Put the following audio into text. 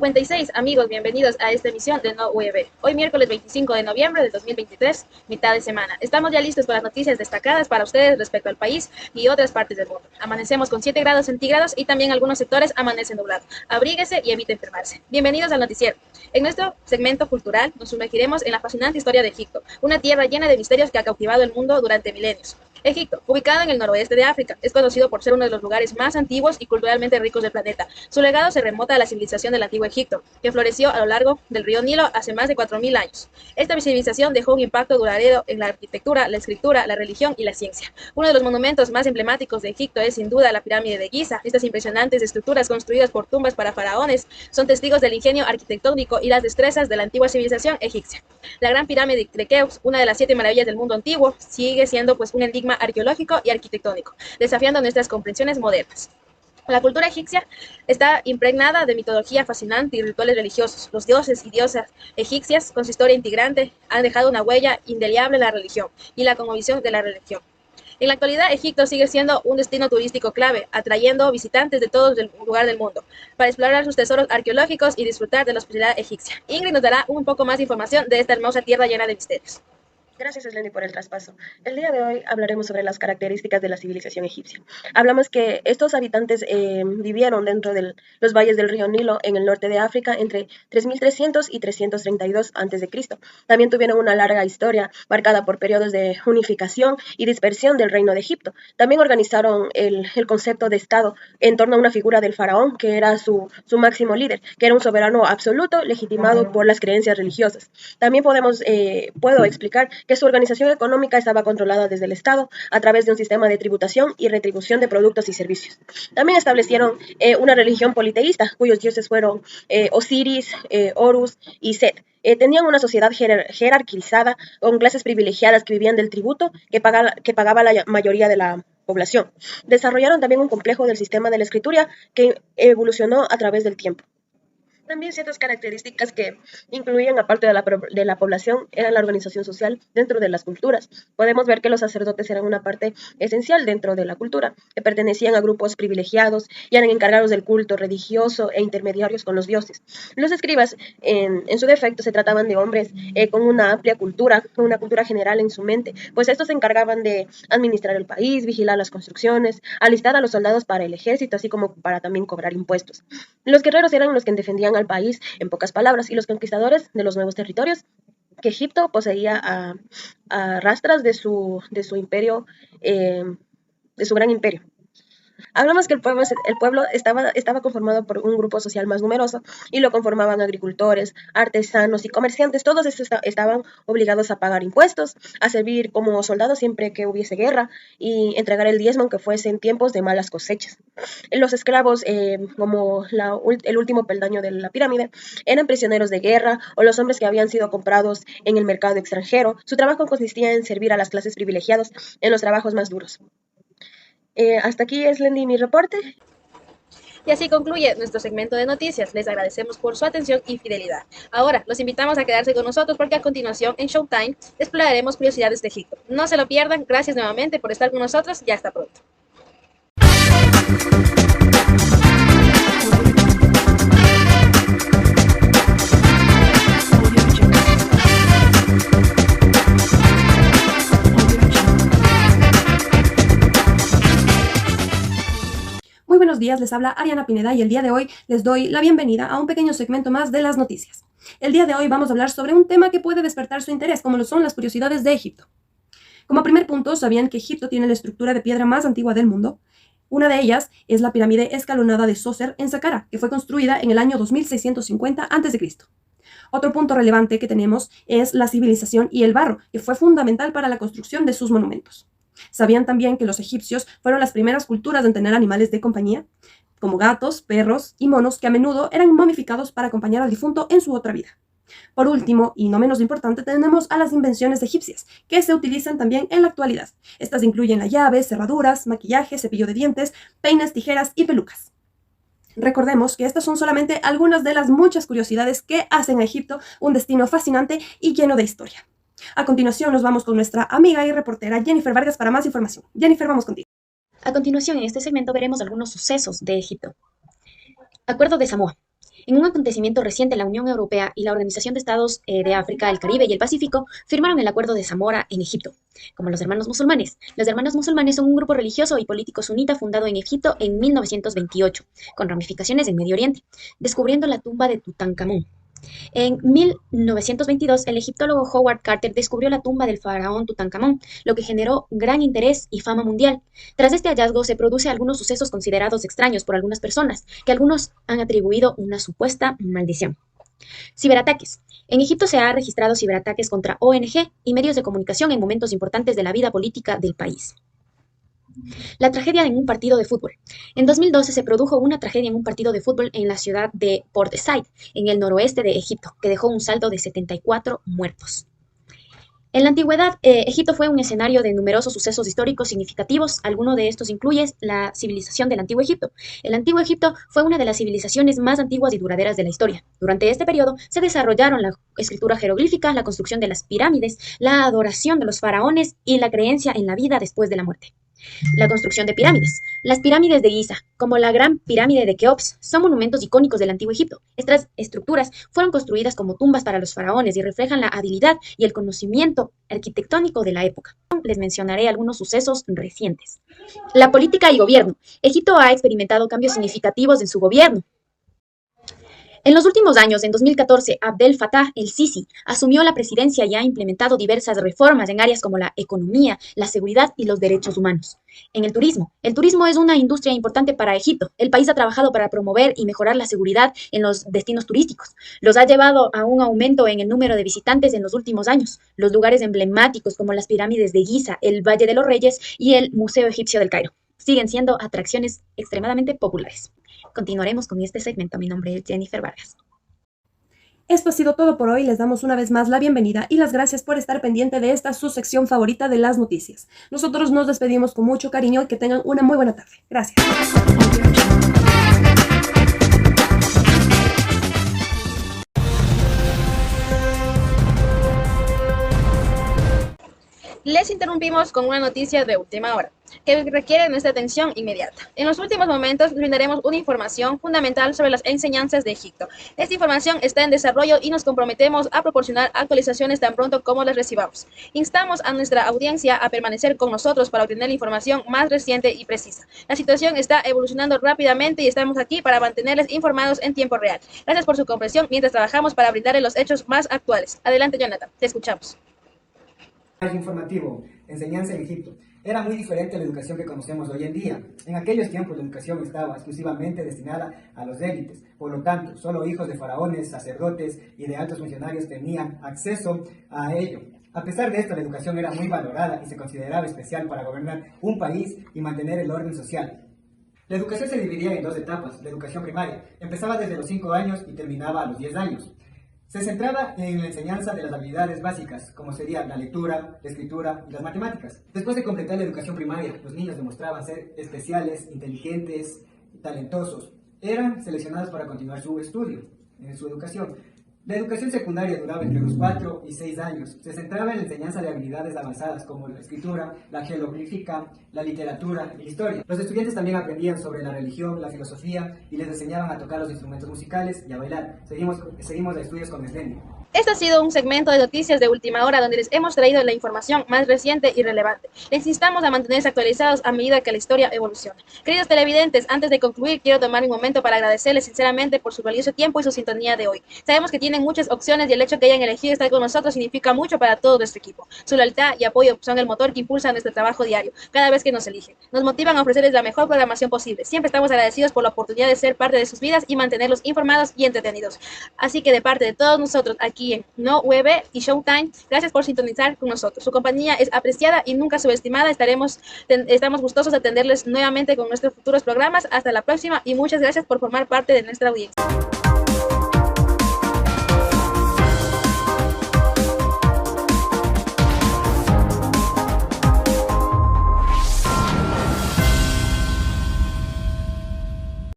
56, amigos, bienvenidos a esta emisión de No UEB. Hoy miércoles 25 de noviembre de 2023, mitad de semana. Estamos ya listos con las noticias destacadas para ustedes respecto al país y otras partes del mundo. Amanecemos con 7 grados centígrados y también algunos sectores amanecen nublados. Abríguese y evite enfermarse. Bienvenidos al noticiero. En nuestro segmento cultural nos sumergiremos en la fascinante historia de Egipto, una tierra llena de misterios que ha cautivado el mundo durante milenios. Egipto, ubicado en el noroeste de África, es conocido por ser uno de los lugares más antiguos y culturalmente ricos del planeta. Su legado se remonta a la civilización del antiguo Egipto, que floreció a lo largo del río Nilo hace más de 4000 años. Esta civilización dejó un impacto duradero en la arquitectura, la escritura, la religión y la ciencia. Uno de los monumentos más emblemáticos de Egipto es sin duda la pirámide de Giza. Estas impresionantes estructuras construidas por tumbas para faraones son testigos del ingenio arquitectónico y las destrezas de la antigua civilización egipcia. La gran pirámide de Keops, una de las 7 maravillas del mundo antiguo, sigue siendo un enigma arqueológico y arquitectónico, desafiando nuestras comprensiones modernas. La cultura egipcia está impregnada de mitología fascinante y rituales religiosos. Los dioses y diosas egipcias, con su historia integrante, han dejado una huella indeleble en la religión y la cosmovisión de la religión. En la actualidad, Egipto sigue siendo un destino turístico clave, atrayendo visitantes de todo el lugar del mundo para explorar sus tesoros arqueológicos y disfrutar de la hospitalidad egipcia. Ingrid nos dará un poco más de información de esta hermosa tierra llena de misterios. Gracias, Slendy, por el traspaso. El día de hoy hablaremos sobre las características de la civilización egipcia. Hablamos que estos habitantes vivieron dentro de los valles del río Nilo en el norte de África entre 3300 y 332 a.C. También tuvieron una larga historia marcada por periodos de unificación y dispersión del reino de Egipto. También organizaron el concepto de Estado en torno a una figura del faraón, que era su máximo líder, que era un soberano absoluto legitimado por las creencias religiosas. También puedo explicar que su organización económica estaba controlada desde el Estado a través de un sistema de tributación y retribución de productos y servicios. También establecieron una religión politeísta, cuyos dioses fueron Osiris, Horus y Set. Tenían una sociedad jerarquizada con clases privilegiadas que vivían del tributo que pagaba la mayoría de la población. Desarrollaron también un complejo del sistema de la escritura que evolucionó a través del tiempo. También ciertas características que incluían, aparte de la población, eran la organización social dentro de las culturas. Podemos ver que los sacerdotes eran una parte esencial dentro de la cultura, que pertenecían a grupos privilegiados y eran encargados del culto religioso e intermediarios con los dioses. Los escribas, en su defecto, se trataban de hombres con una amplia cultura, con una cultura general en su mente, pues estos se encargaban de administrar el país, vigilar las construcciones, alistar a los soldados para el ejército, así como para también cobrar impuestos. Los guerreros eran los que defendían al país, en pocas palabras, y los conquistadores de los nuevos territorios que Egipto poseía a rastras de su imperio, de su gran imperio. Hablamos que el pueblo estaba conformado por un grupo social más numeroso y lo conformaban agricultores, artesanos y comerciantes. Todos estos estaban obligados a pagar impuestos, a servir como soldados siempre que hubiese guerra y entregar el diezmo aunque fuese en tiempos de malas cosechas. Los esclavos, como el último peldaño de la pirámide, eran prisioneros de guerra o los hombres que habían sido comprados en el mercado extranjero. Su trabajo consistía en servir a las clases privilegiadas en los trabajos más duros. Hasta aquí es Lendy mi reporte. Y así concluye nuestro segmento de noticias. Les agradecemos por su atención y fidelidad. Ahora, los invitamos a quedarse con nosotros porque a continuación, en Showtime, exploraremos curiosidades de Egipto. No se lo pierdan. Gracias nuevamente por estar con nosotros. Ya hasta pronto. Muy buenos días, les habla Ariana Pineda y el día de hoy les doy la bienvenida a un pequeño segmento más de las noticias. El día de hoy vamos a hablar sobre un tema que puede despertar su interés, como lo son las curiosidades de Egipto. Como primer punto, ¿sabían que Egipto tiene la estructura de piedra más antigua del mundo? Una de ellas es la pirámide escalonada de Zoser en Saqqara, que fue construida en el año 2650 a.C. Otro punto relevante que tenemos es la civilización y el barro, que fue fundamental para la construcción de sus monumentos. ¿Sabían también que los egipcios fueron las primeras culturas en tener animales de compañía, como gatos, perros y monos que a menudo eran momificados para acompañar al difunto en su otra vida? Por último, y no menos importante, tenemos a las invenciones egipcias, que se utilizan también en la actualidad. Estas incluyen la llave, cerraduras, maquillaje, cepillo de dientes, peines, tijeras y pelucas. Recordemos que estas son solamente algunas de las muchas curiosidades que hacen a Egipto un destino fascinante y lleno de historia. A continuación nos vamos con nuestra amiga y reportera Jennifer Vargas para más información. Jennifer, vamos contigo. A continuación, en este segmento veremos algunos sucesos de Egipto. Acuerdo de Samoa. En un acontecimiento reciente, la Unión Europea y la Organización de Estados de África, el Caribe y el Pacífico firmaron el Acuerdo de Zamora en Egipto, como los Hermanos Musulmanes. Los Hermanos Musulmanes son un grupo religioso y político sunita fundado en Egipto en 1928, con ramificaciones en Medio Oriente, descubriendo la tumba de Tutankamón. En 1922, el egiptólogo Howard Carter descubrió la tumba del faraón Tutankamón, lo que generó gran interés y fama mundial. Tras este hallazgo se producen algunos sucesos considerados extraños por algunas personas, que algunos han atribuido una supuesta maldición. Ciberataques. En Egipto se han registrado ciberataques contra ONG y medios de comunicación en momentos importantes de la vida política del país. La tragedia en un partido de fútbol. En 2012 se produjo una tragedia en un partido de fútbol en la ciudad de Port Said, en el noroeste de Egipto, que dejó un saldo de 74 muertos. En la antigüedad, Egipto fue un escenario de numerosos sucesos históricos significativos. Alguno de estos incluye la civilización del Antiguo Egipto. El Antiguo Egipto fue una de las civilizaciones más antiguas y duraderas de la historia. Durante este periodo se desarrollaron la escritura jeroglífica, la construcción de las pirámides, la adoración de los faraones y la creencia en la vida después de la muerte. La construcción de pirámides. Las pirámides de Giza, como la Gran Pirámide de Keops, son monumentos icónicos del Antiguo Egipto. Estas estructuras fueron construidas como tumbas para los faraones y reflejan la habilidad y el conocimiento arquitectónico de la época. Les mencionaré algunos sucesos recientes. La política y gobierno. Egipto ha experimentado cambios significativos en su gobierno. En los últimos años, en 2014, Abdel Fattah el-Sisi asumió la presidencia y ha implementado diversas reformas en áreas como la economía, la seguridad y los derechos humanos. En el turismo es una industria importante para Egipto. El país ha trabajado para promover y mejorar la seguridad en los destinos turísticos. Los ha llevado a un aumento en el número de visitantes en los últimos años. Los lugares emblemáticos como las pirámides de Giza, el Valle de los Reyes y el Museo Egipcio del Cairo siguen siendo atracciones extremadamente populares. Continuaremos con este segmento. Mi nombre es Jennifer Vargas. Esto ha sido todo por hoy. Les damos una vez más la bienvenida y las gracias por estar pendiente de esta su sección favorita de las noticias. Nosotros nos despedimos con mucho cariño y que tengan una muy buena tarde. Gracias. Les interrumpimos con una noticia de última hora, que requiere nuestra atención inmediata. En los últimos momentos brindaremos una información fundamental sobre las enseñanzas de Egipto. Esta información está en desarrollo y nos comprometemos a proporcionar actualizaciones tan pronto como las recibamos. Instamos a nuestra audiencia a permanecer con nosotros para obtener la información más reciente y precisa. La situación está evolucionando rápidamente y estamos aquí para mantenerles informados en tiempo real. Gracias por su comprensión mientras trabajamos para brindarles los hechos más actuales. Adelante, Jonathan, te escuchamos. Informativo, enseñanza en Egipto. Era muy diferente a la educación que conocemos hoy en día. En aquellos tiempos la educación estaba exclusivamente destinada a los élites. Por lo tanto, solo hijos de faraones, sacerdotes y de altos funcionarios tenían acceso a ello. A pesar de esto, la educación era muy valorada y se consideraba especial para gobernar un país y mantener el orden social. La educación se dividía en dos etapas. La educación primaria empezaba desde los 5 años y terminaba a los 10 años. Se centraba en la enseñanza de las habilidades básicas, como serían la lectura, la escritura y las matemáticas. Después de completar la educación primaria, los niños demostraban ser especiales, inteligentes y talentosos. Eran seleccionados para continuar su estudio, su educación. La educación secundaria duraba entre los 4 y 6 años. Se centraba en la enseñanza de habilidades avanzadas como la escritura, la jeroglífica, la literatura y la historia. Los estudiantes también aprendían sobre la religión, la filosofía y les enseñaban a tocar los instrumentos musicales y a bailar. Seguimos a estudios con Slendy. Este ha sido un segmento de noticias de última hora donde les hemos traído la información más reciente y relevante. Les instamos a mantenerse actualizados a medida que la historia evoluciona. Queridos televidentes, antes de concluir, quiero tomar un momento para agradecerles sinceramente por su valioso tiempo y su sintonía de hoy. Sabemos que tienen muchas opciones y el hecho que hayan elegido estar con nosotros significa mucho para todo nuestro equipo. Su lealtad y apoyo son el motor que impulsa nuestro trabajo diario, cada vez que nos eligen. Nos motivan a ofrecerles la mejor programación posible. Siempre estamos agradecidos por la oportunidad de ser parte de sus vidas y mantenerlos informados y entretenidos. Así que de parte de todos nosotros aquí en No UEB y Showtime, gracias por sintonizar con nosotros. Su compañía es apreciada y nunca subestimada. Estamos gustosos de atenderles nuevamente con nuestros futuros programas. Hasta la próxima y muchas gracias por formar parte de nuestra audiencia.